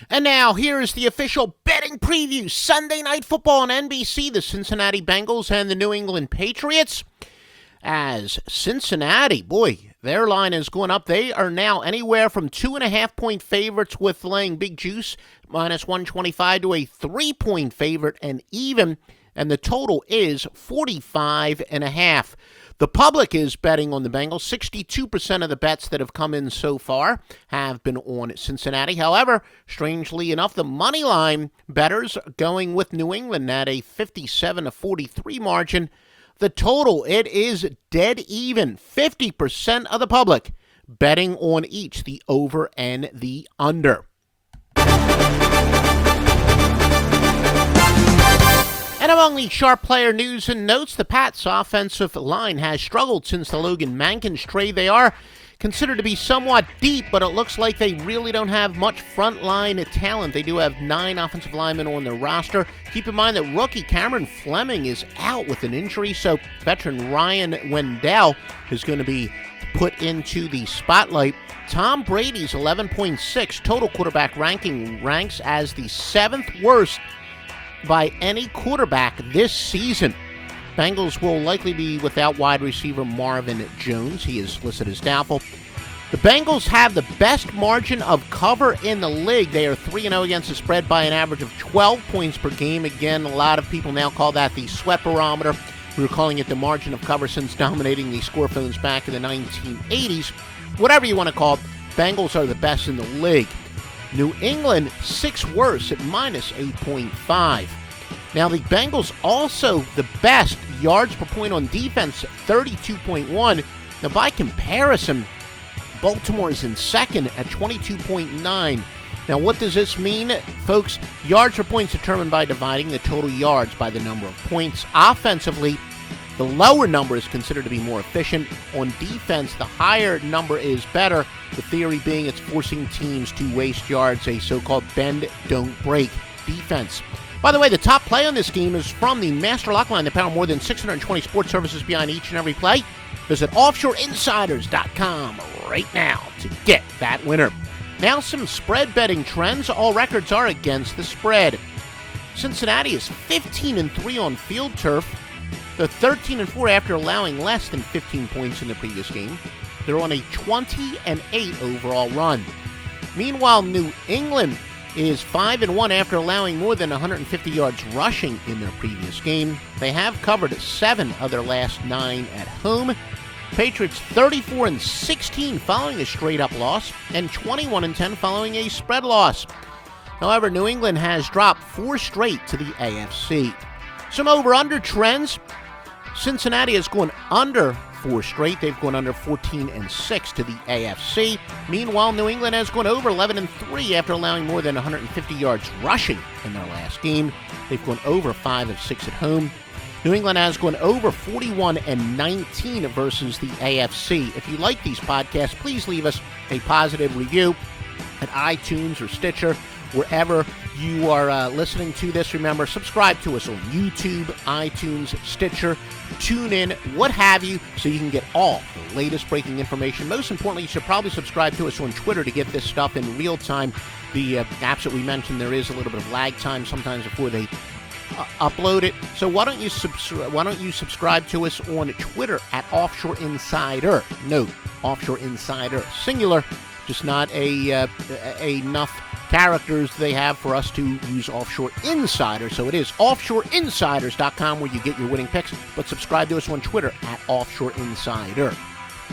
And now, here is the official betting preview. Sunday Night Football on NBC, the Cincinnati Bengals and the New England Patriots. As Cincinnati, boy, their line is going up. They are now anywhere from 2.5-point favorites with laying big juice, minus 125, to a 3-point favorite and even. And the total is 45.5. The public is betting on the Bengals. 62% of the bets that have come in so far have been on Cincinnati. However, strangely enough, the money line bettors going with New England at a 57-43 margin. The total, it is dead even. 50% of the public betting on each, the over and the under. And among the sharp player news and notes, the Pats' offensive line has struggled since the Logan Mankins trade. They are considered to be somewhat deep, but it looks like they really don't have much frontline talent. They do have 9 offensive linemen on their roster. Keep in mind that rookie Cameron Fleming is out with an injury, so veteran Ryan Wendell is going to be put into the spotlight. Tom Brady's 11.6 total quarterback ranking ranks as the 7th worst by any quarterback this season. Bengals will likely be without wide receiver Marvin Jones. He is listed as doubtful. The Bengals have the best margin of cover in the league. They are 3-0 against the spread by an average of 12 points per game. Again, a lot of people now call that the sweat barometer. We were calling it the margin of cover since dominating the score phones back in the 1980s. Whatever you want to call it, Bengals are the best in the league. New England, 6th worst at minus 8.5. Now, the Bengals also the best yards per point on defense, 32.1. Now, by comparison, Baltimore is in second at 22.9. Now, what does this mean, folks? Yards per points determined by dividing the total yards by the number of points. Offensively, the lower number is considered to be more efficient. On defense, the higher number is better. The theory being it's forcing teams to waste yards, a so-called bend, don't break defense. By the way, the top play on this game is from the Master Lock line that power more than 620 sports services behind each and every play. Visit offshoreinsiders.com right now to get that winner. Now some spread betting trends. All records are against the spread. Cincinnati is 15-3 on field turf. They're 13-4 after allowing less than 15 points in the previous game. They're on a 20-8 overall run. Meanwhile, New England is 5-1 after allowing more than 150 yards rushing in their previous game. They have covered 7 of their last 9 at home. Patriots 34-16 following a straight-up loss, and 21-10 following a spread loss. However, New England has dropped 4 straight to the AFC. Some over-under trends. Cincinnati has gone under 4 straight. They've gone under 14-6 to the AFC. Meanwhile, New England has gone over 11-3 after allowing more than 150 yards rushing in their last game. They've gone over 5 of 6 at home. New England has gone over 41-19 versus the AFC. If you like these podcasts, please leave us a positive review at iTunes or Stitcher, wherever you are listening to this. Remember, subscribe to us on YouTube, iTunes, Stitcher, TuneIn, what have you, so you can get all the latest breaking information. Most importantly, you should probably subscribe to us on Twitter to get this stuff in real time. The apps that we mentioned, there is a little bit of lag time sometimes before they upload it. So why don't you subscribe to us on Twitter at Offshore Insider? Note, Offshore Insider, singular, just not enough characters they have for us to use Offshore Insider. So it is offshoreinsiders.com where you get your winning picks, but subscribe to us on Twitter at Offshore Insider.